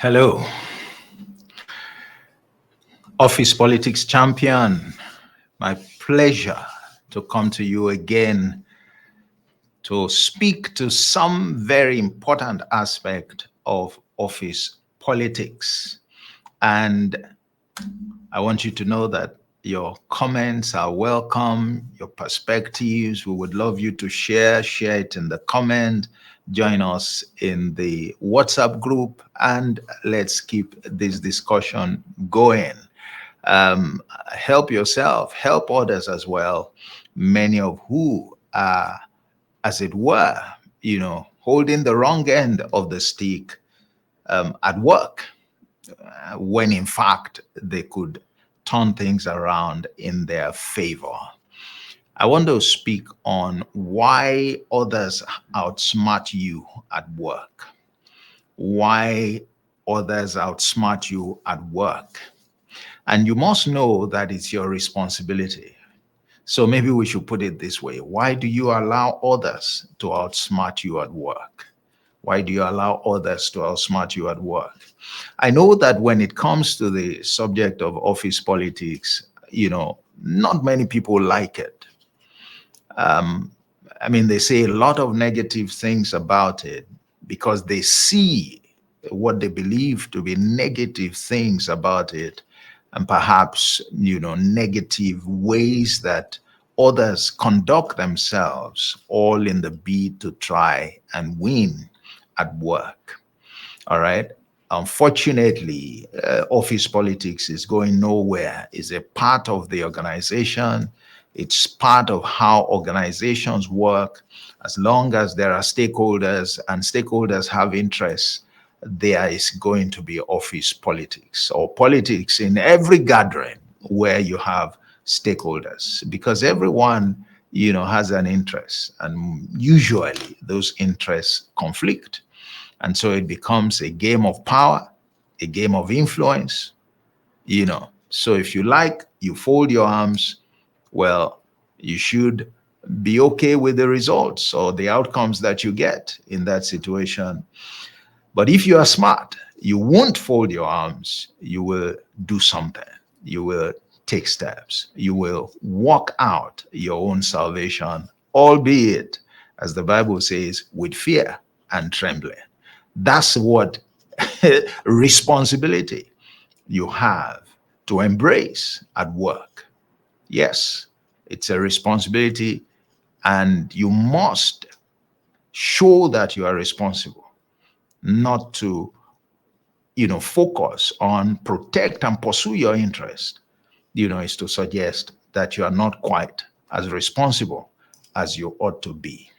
Hello, Office Politics Champion. My pleasure to come to you again to speak to some very important aspect of office politics. And I want you to know that your comments are welcome, your perspectives. We would love you to share it in the comment, join us in the WhatsApp group, and let's keep this discussion going. Help yourself, help others as well, many of who are, as it were, holding the wrong end of the stick at work, when in fact they could turn things around in their favor. I want to speak on why others outsmart you at work. Why others outsmart you at work. And you must know that it's your responsibility. So maybe we should put it this way. Why do you allow others to outsmart you at work? Why do you allow others to outsmart you at work? I know that when it comes to the subject of office politics, not many people like it. They say a lot of negative things about it because they see what they believe to be negative things about it, and perhaps, negative ways that others conduct themselves, all in the bid to try and win at work. All right. Unfortunately, office politics is going nowhere. It's a part of the organization. It's part of how organizations work. As long as there are stakeholders and stakeholders have interests, there is going to be office politics or politics in every gathering where you have stakeholders, because everyone, has an interest, and usually those interests conflict. And so it becomes a game of power, a game of influence. So if you like, you fold your arms, well, you should be okay with the results or the outcomes that you get in that situation. But if you are smart, you won't fold your arms. You will do something. You will take steps. You will walk out your own salvation, albeit, as the Bible says, with fear and trembling. That's what responsibility you have to embrace at work. Yes, it's a responsibility, and you must show that you are responsible, not to, focus on protect and pursue your interest, is to suggest that you are not quite as responsible as you ought to be.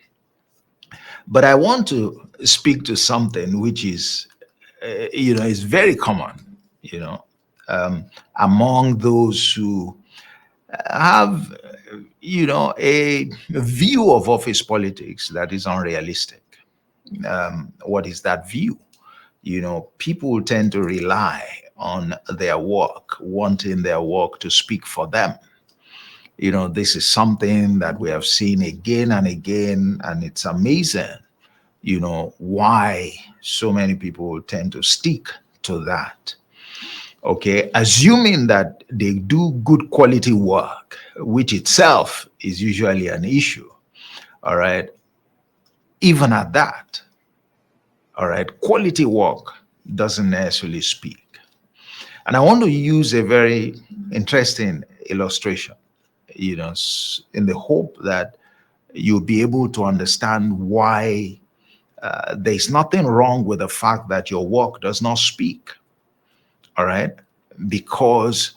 But I want to speak to something which is very common, among those who have, a view of office politics that is unrealistic. What is that view? People tend to rely on their work, wanting their work to speak for them. This is something that we have seen again and again, and it's amazing, why so many people tend to stick to that. Okay, assuming that they do good quality work, which itself is usually an issue. All right, even at that, all right, quality work doesn't necessarily speak. And I want to use a very interesting illustration, in the hope that you'll be able to understand why there's nothing wrong with the fact that your work does not speak. All right, because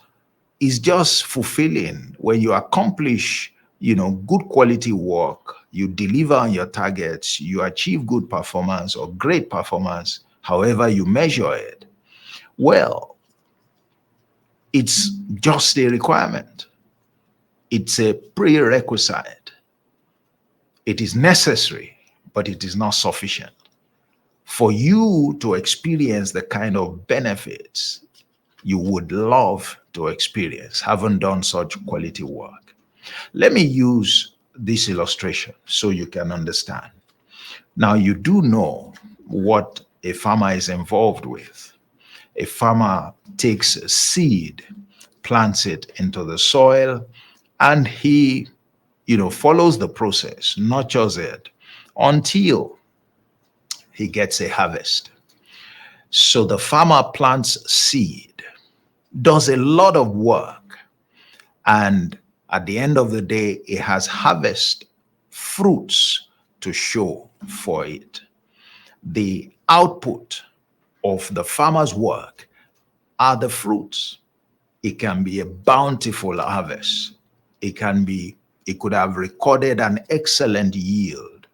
it's just fulfilling when you accomplish, good quality work, you deliver on your targets, you achieve good performance or great performance, however you measure it. Well, it's just a requirement. It's a prerequisite. It is necessary, but it is not sufficient. For you to experience the kind of benefits you would love to experience, having done such quality work. Let me use this illustration so you can understand. Now, you do know what a farmer is involved with. A farmer takes a seed, plants it into the soil, and he, follows the process, nurtures it until he gets a harvest. So the farmer plants seed, does a lot of work, and at the end of the day, it has harvest fruits to show for it. The output of the farmer's work are the fruits. It can be a bountiful harvest. It could have recorded an excellent yield.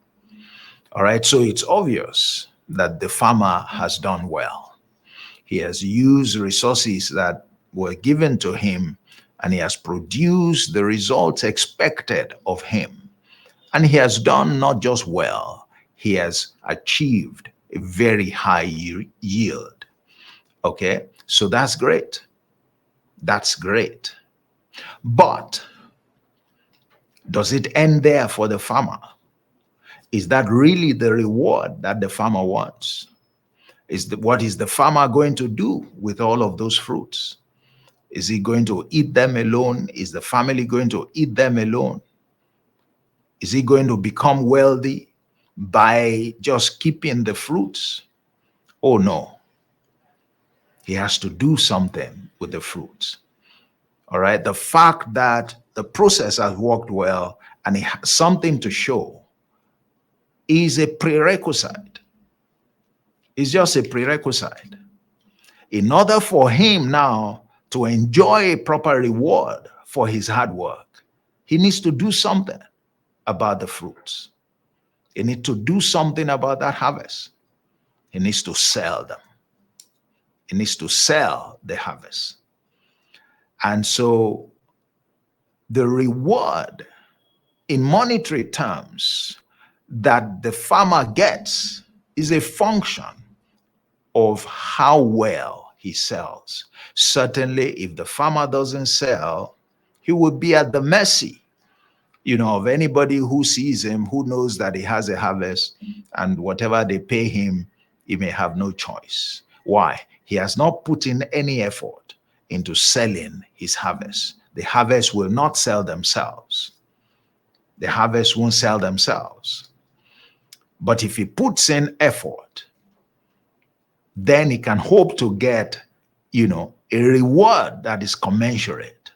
All right, so it's obvious that the farmer has done well. He has used resources that were given to him, and he has produced the results expected of him. And he has done not just well, he has achieved a very high yield. Okay, so that's great. That's great. But does it end there for the farmer? Is that really the reward that the farmer wants? What is the farmer going to do with all of those fruits? Is he going to eat them alone? Is the family going to eat them alone? Is he going to become wealthy by just keeping the fruits? Oh no. He has to do something with the fruits. All right. The fact that the process has worked well and it has something to show is a prerequisite. It's just a prerequisite. In order for him now to enjoy a proper reward for his hard work, he needs to do something about the fruits. He needs to do something about that harvest. He needs to sell them. He needs to sell the harvest. And so the reward in monetary terms that the farmer gets is a function of how well he sells. Certainly, if the farmer doesn't sell, he will be at the mercy, of anybody who sees him, who knows that he has a harvest, and whatever they pay him, he may have no choice. Why? He has not put in any effort into selling his harvest. The harvest will not sell themselves. The harvest won't sell themselves. But if he puts in effort, then he can hope to get, a reward that is commensurate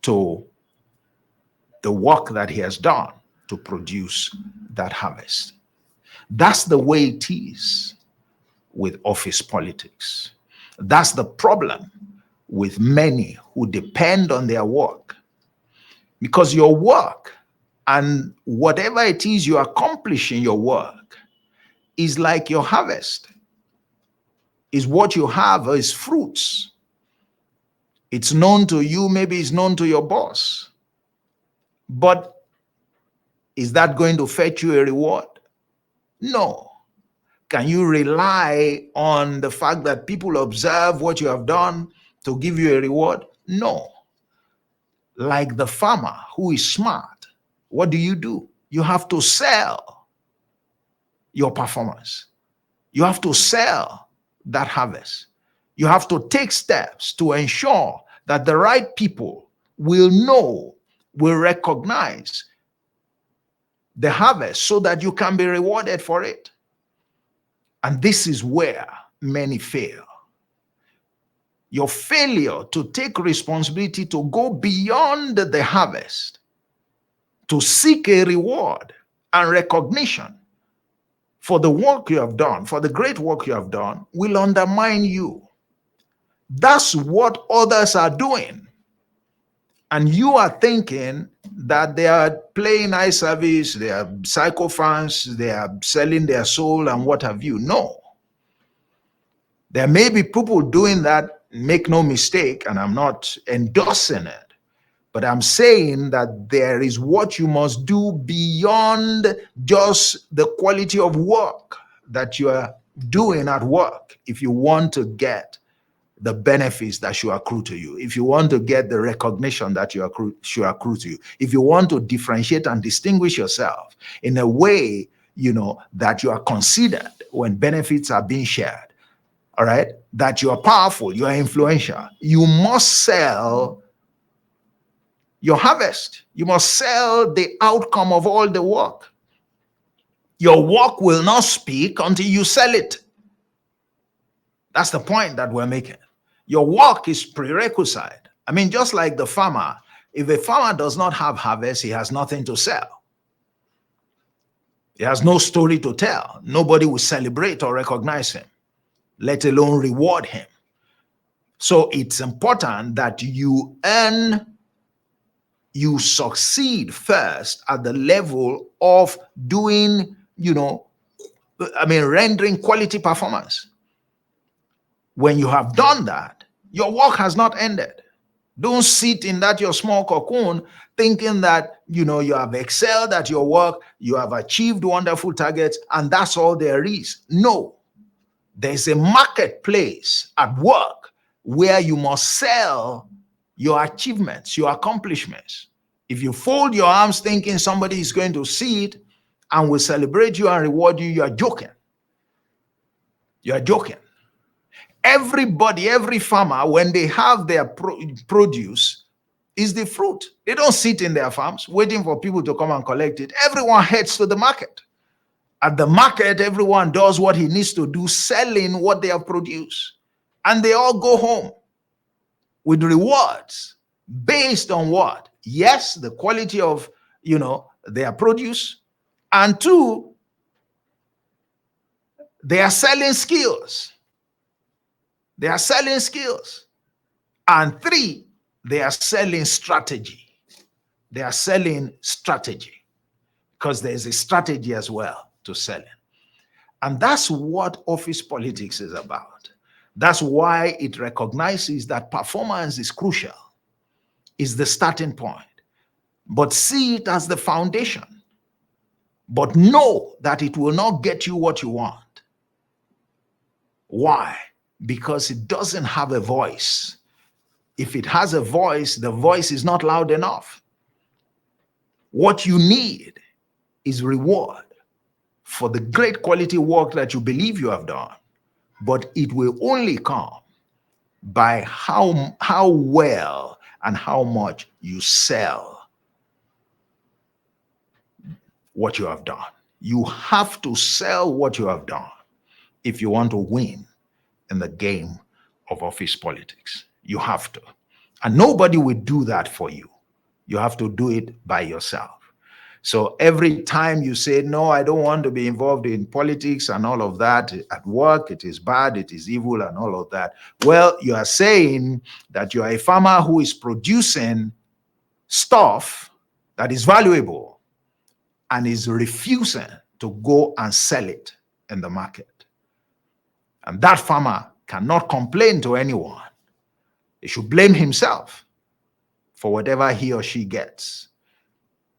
to the work that he has done to produce that harvest. That's the way it is with office politics. That's the problem with many who depend on their work. Because your work and whatever it is you accomplish in your work is like your harvest. Is what you have is fruits. It's known to you, maybe it's known to your boss. But is that going to fetch you a reward? No. Can you rely on the fact that people observe what you have done to give you a reward? No. Like the farmer who is smart, what do? You have to sell your performance. You have to sell that harvest. You have to take steps to ensure that the right people will know, will recognize the harvest so that you can be rewarded for it. And this is where many fail. Your failure to take responsibility to go beyond the harvest, to seek a reward and recognition for the work you have done, for the great work you have done, will undermine you. That's what others are doing. And you are thinking that they are playing eye service, they are psychophants, they are selling their soul and what have you. No. There may be people doing that, make no mistake, and I'm not endorsing it. But I'm saying that there is what you must do beyond just the quality of work that you are doing at work if you want to get the benefits that should accrue to you, if you want to get the recognition that should accrue to you, if you want to differentiate and distinguish yourself in a way, that you are considered when benefits are being shared, all right, that you are powerful, you are influential, you must sell your harvest. You must sell the outcome of all the work. Your work will not speak until you sell it. That's the point that we're making. Your work is prerequisite. I mean, just like the farmer, if a farmer does not have harvest, he has nothing to sell. He has no story to tell. Nobody will celebrate or recognize him, let alone reward him. So it's important that you succeed first at the level of doing, rendering quality performance. When you have done that, your work has not ended. Don't sit in that your small cocoon thinking that, you have excelled at your work, you have achieved wonderful targets, and that's all there is. No, there's a marketplace at work where you must sell your achievements, your accomplishments. If you fold your arms thinking somebody is going to see it and will celebrate you and reward you, you are joking. You are joking. Everybody, every farmer, when they have their produce, is the fruit. They don't sit in their farms waiting for people to come and collect it. Everyone heads to the market. At the market, everyone does what he needs to do, selling what they have produced. And they all go home with rewards based on what? Yes, the quality of, their produce. And two, they are selling skills. They are selling skills. And three, they are selling strategy. They are selling strategy because there's a strategy as well to selling. And that's what office politics is about. That's why it recognizes that performance is crucial, is the starting point. But see it as the foundation. But know that it will not get you what you want. Why? Because it doesn't have a voice. If it has a voice, the voice is not loud enough. What you need is reward for the great quality work that you believe you have done. But it will only come by how well and how much you sell what you have done. You have to sell what you have done if you want to win in the game of office politics. You have to. And nobody will do that for you. You have to do it by yourself. So every time you say, no, I don't want to be involved in politics and all of that at work, it is bad, it is evil and all of that. Well, you are saying that you are a farmer who is producing stuff that is valuable and is refusing to go and sell it in the market. And that farmer cannot complain to anyone. He should blame himself for whatever he or she gets.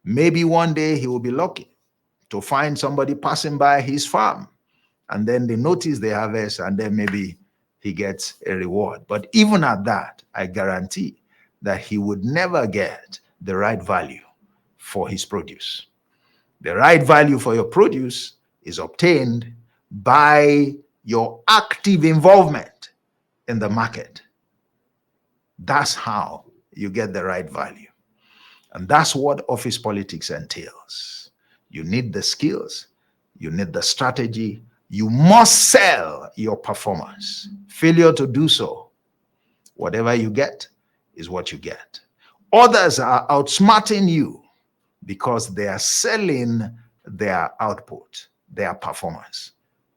Maybe one day he will be lucky to find somebody passing by his farm, and then they notice the harvest, and then maybe he gets a reward. But even at that, I guarantee that he would never get the right value for his produce. The right value for your produce is obtained by your active involvement in the market. That's how you get the right value. And that's what office politics entails. You need the skills, you need the strategy, you must sell your performance. Failure to do so, whatever you get is what you get. Others are outsmarting you because they are selling their output, their performance.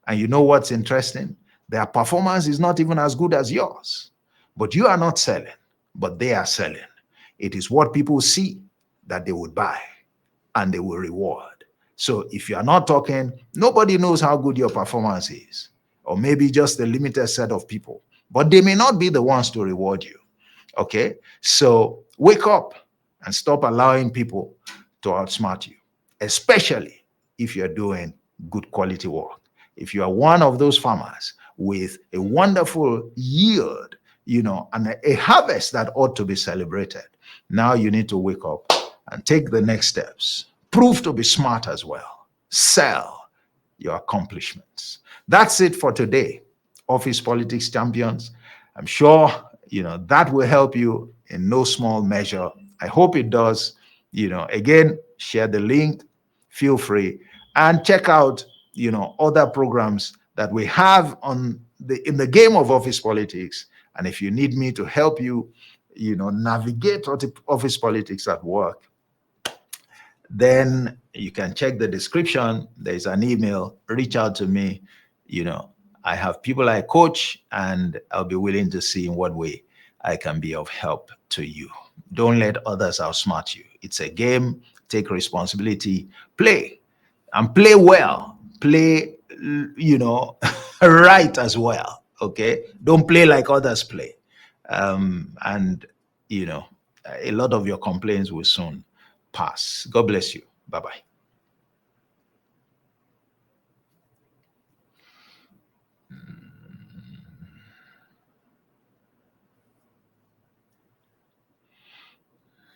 And you know what's interesting? Their performance is not even as good as yours. But you are not selling, but they are selling. It is what people see that they would buy and they will reward. So if you are not talking, nobody knows how good your performance is, or maybe just a limited set of people, but they may not be the ones to reward you. Okay, so wake up and stop allowing people to outsmart you, especially if you're doing good quality work. If you are one of those farmers with a wonderful yield, and a harvest that ought to be celebrated, now you need to wake up and take the next steps. Prove to be smart as well. Sell your accomplishments. That's it for today. office politics champions. I'm sure, that will help you in no small measure. I hope it does. Again, share the link, feel free, and check out, other programs that we have in the game of office politics. And if you need me to help you, navigate office politics at work, then you can check the description. There's an email, reach out to me. You know, I have people I coach, and I'll be willing to see in what way I can be of help to you. Don't let others outsmart you. It's a game. Take responsibility, play, and play well. Play, right as well. Okay. Don't play like others play. And, you know, a lot of your complaints will soon pass. God bless you. Bye bye.